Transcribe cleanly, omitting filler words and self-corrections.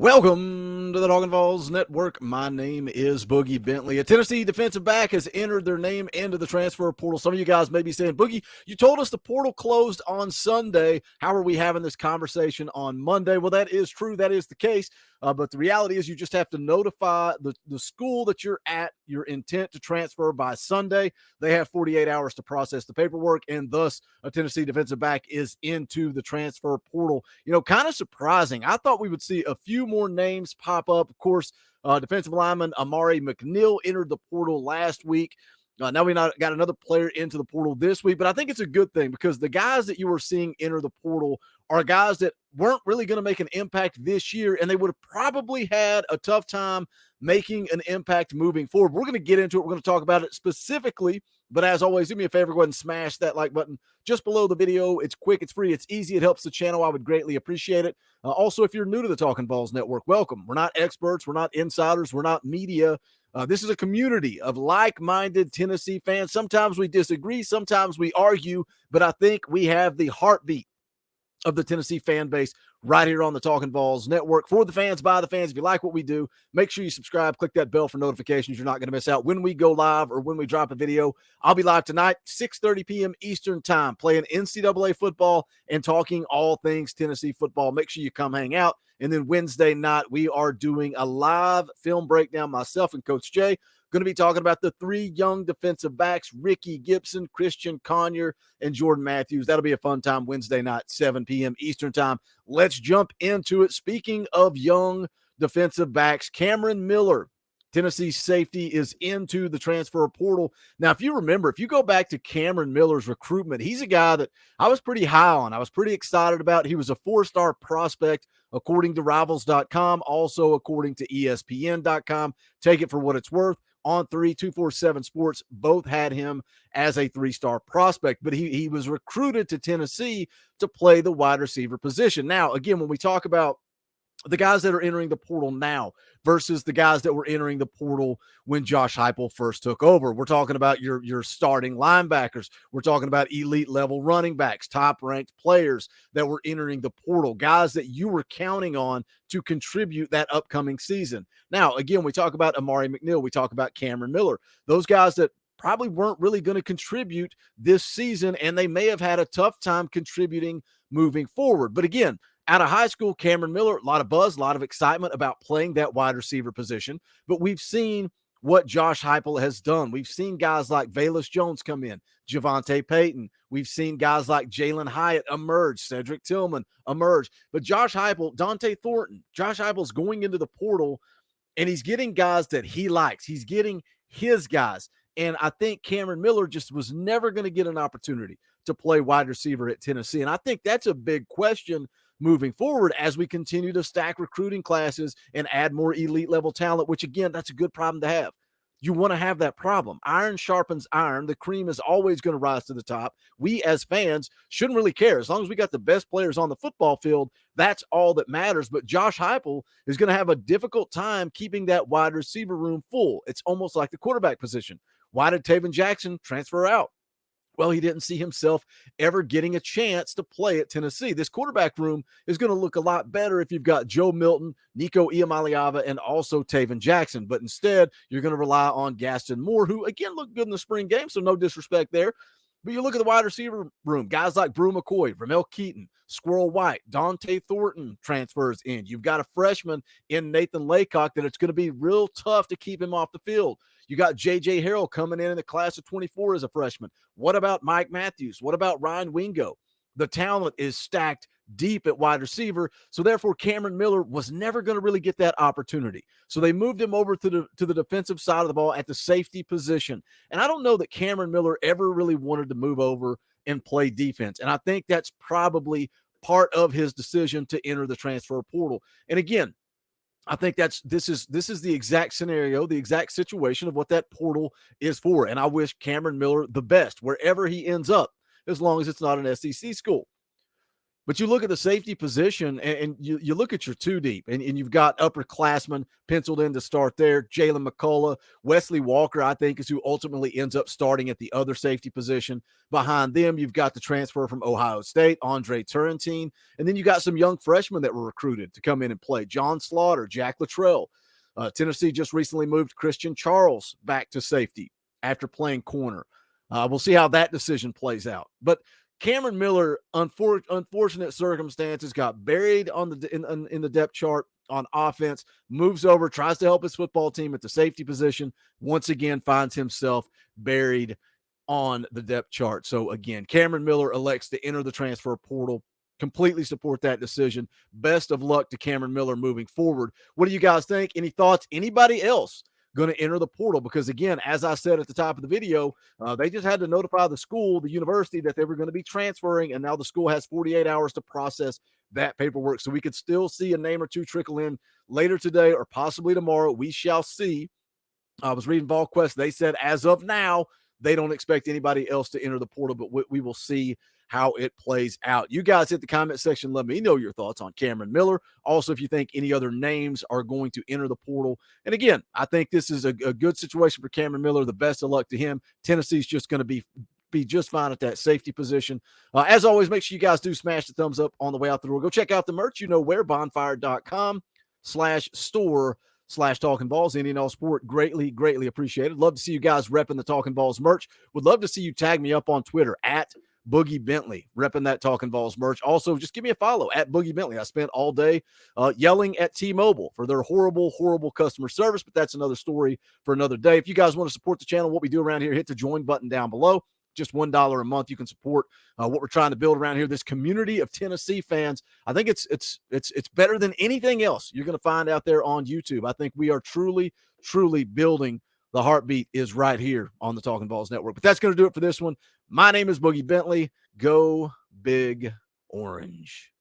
Welcome to the Talkin VAWLS Network. My name is Boogie Bentley. A Tennessee defensive back has entered their name into the transfer portal. Some of you guys may be saying, Boogie, you told us the portal closed on Sunday. How are we having this conversation on Monday? Well, that is true. That is the case. But the reality is you just have to notify the school that you're at your intent to transfer by Sunday. They have 48 hours to process the paperwork, and thus a Tennessee defensive back is into the transfer portal. You know, kind of surprising. I thought we would see a few more names pop up. Of course, defensive lineman Amari McNeil entered the portal last week. Now we got another player into the portal this week, but I think it's a good thing because the guys that you are seeing enter the portal are guys that weren't really going to make an impact this year, and they would have probably had a tough time making an impact moving forward. We're going to get into it. We're going to talk about it specifically, but as always, do me a favor, go ahead and smash that like button just below the video. It's quick, it's free, it's easy, it helps the channel. I would greatly appreciate it. Also, if you're new to the Talkin VAWLS Network, welcome. We're not experts, we're not insiders, we're not media. This is a community of like-minded Tennessee fans. Sometimes we disagree, sometimes we argue, but I think we have the heartbeat of the Tennessee fan base right here on the Talkin VAWLS Network. For the fans, by the fans. If you like what we do, make sure you subscribe, click that bell for notifications. You're not going to miss out when we go live or when we drop a video. I'll be live tonight, 6:30 p.m. Eastern time, playing NCAA football and talking all things Tennessee football. Make sure you come hang out. And then Wednesday night, we are doing a live film breakdown, myself and Coach Jay. Going to be talking about the three young defensive backs, Ricky Gibson, Christian Conyer, and Jordan Matthews. That'll be a fun time Wednesday night, 7 p.m. Eastern time. Let's jump into it. Speaking of young defensive backs, Cameron Miller, Tennessee safety, is into the transfer portal. Now, if you remember, if you go back to Cameron Miller's recruitment, he's a guy that I was pretty high on. I was pretty excited about. He was a 4-star prospect, according to Rivals.com, also according to ESPN.com. Take it for what it's worth. On 247 Sports, both had him as a 3-star prospect, but he was recruited to Tennessee to play the wide receiver position. Now, again, when we talk about the guys that are entering the portal now versus the guys that were entering the portal when Josh Heupel first took over, we're talking about your starting linebackers. We're talking about elite level running backs, top ranked players that were entering the portal, guys that you were counting on to contribute that upcoming season. Now, again, we talk about Amari McNeil, we talk about Cameron Miller, those guys that probably weren't really going to contribute this season, and they may have had a tough time contributing moving forward. But again, out of high school, Cameron Miller, a lot of buzz, a lot of excitement about playing that wide receiver position. But we've seen what Josh Heupel has done. We've seen guys like VAWLS Jones come in, Javonte Payton. We've seen guys like Jalen Hyatt emerge, Cedric Tillman emerge. But Josh Heupel, Dante Thornton, Josh Heupel's going into the portal, and he's getting guys that he likes. He's getting his guys. And I think Cameron Miller just was never going to get an opportunity to play wide receiver at Tennessee. And I think that's a big question moving forward as we continue to stack recruiting classes and add more elite level talent, which again, that's a good problem to have. You want to have that problem. Iron sharpens iron. The cream is always going to rise to the top. We as fans shouldn't really care. As long as we got the best players on the football field, that's all that matters. But Josh Heupel is going to have a difficult time keeping that wide receiver room full. It's almost like the quarterback position. Why did Taven Jackson transfer out? Well, he didn't see himself ever getting a chance to play at Tennessee. This quarterback room is going to look a lot better if you've got Joe Milton, Nico Iamaleava, and also Taven Jackson. But instead, you're going to rely on Gaston Moore, who, again, looked good in the spring game, so no disrespect there. But you look at the wide receiver room, guys like Brew McCoy, Ramel Keaton, Squirrel White, Dante Thornton transfers in. You've got a freshman in Nathan Laycock that it's going to be real tough to keep him off the field. You got J.J. Harrell coming in the class of 24 as a freshman. What about Mike Matthews? What about Ryan Wingo? The talent is stacked deep at wide receiver, so therefore Cameron Miller was never going to really get that opportunity. So they moved him over to the defensive side of the ball at the safety position. And I don't know that Cameron Miller ever really wanted to move over and play defense. And I think that's probably part of his decision to enter the transfer portal. And again, I think this is the exact scenario, the exact situation of what that portal is for. And I wish Cameron Miller the best wherever he ends up, as long as it's not an SEC school. But you look at the safety position and you look at your two deep, and you've got upperclassmen penciled in to start there. Jalen McCullough, Wesley Walker, I think, is who ultimately ends up starting at the other safety position. Behind them, you've got the transfer from Ohio State, Andre Turrentine. And then you got some young freshmen that were recruited to come in and play. John Slaughter, Jack Luttrell. Tennessee just recently moved Christian Charles back to safety after playing corner. We'll see how that decision plays out. But Cameron Miller, unfortunate circumstances, got buried on in the depth chart on offense, moves over, tries to help his football team at the safety position, once again finds himself buried on the depth chart. So again, Cameron Miller elects to enter the transfer portal. Completely support that decision. Best of luck to Cameron Miller moving forward. What do you guys think? Any thoughts? Anybody else going to enter the portal? Because again, as I said at the top of the video, they just had to notify the school, the university, that they were going to be transferring, and now the school has 48 hours to process that paperwork. So we could still see a name or two trickle in later today or possibly tomorrow. We shall see. I was reading VolQuest. They said as of now, they don't expect anybody else to enter the portal, but we will see how it plays out. You guys hit the comment section. Let me know your thoughts on Cameron Miller. Also, if you think any other names are going to enter the portal. And again, I think this is a good situation for Cameron Miller. The best of luck to him. Tennessee's just going to be just fine at that safety position. As always, make sure you guys do smash the thumbs up on the way out the door. Go check out the merch. You know where, bonfire.com/store/Talkin Balls. Any and all sport, greatly appreciated. Love to see you guys repping the Talkin Balls merch. Would love to see you tag me up on Twitter at Boogie Bentley, repping that Talkin Balls merch. Also, just give me a follow at Boogie Bentley. I spent all day yelling at T-Mobile for their horrible customer service, but that's another story for another day. If you guys want to support the channel, what we do around here, hit the join button down below. Just $1 a month. You can support what we're trying to build around here. This community of Tennessee fans. I think it's better than anything else you're going to find out there on YouTube. I think we are truly building. The heartbeat is right here on the Talkin Balls Network. But that's going to do it for this one. My name is Boogie Bentley. Go Big Orange.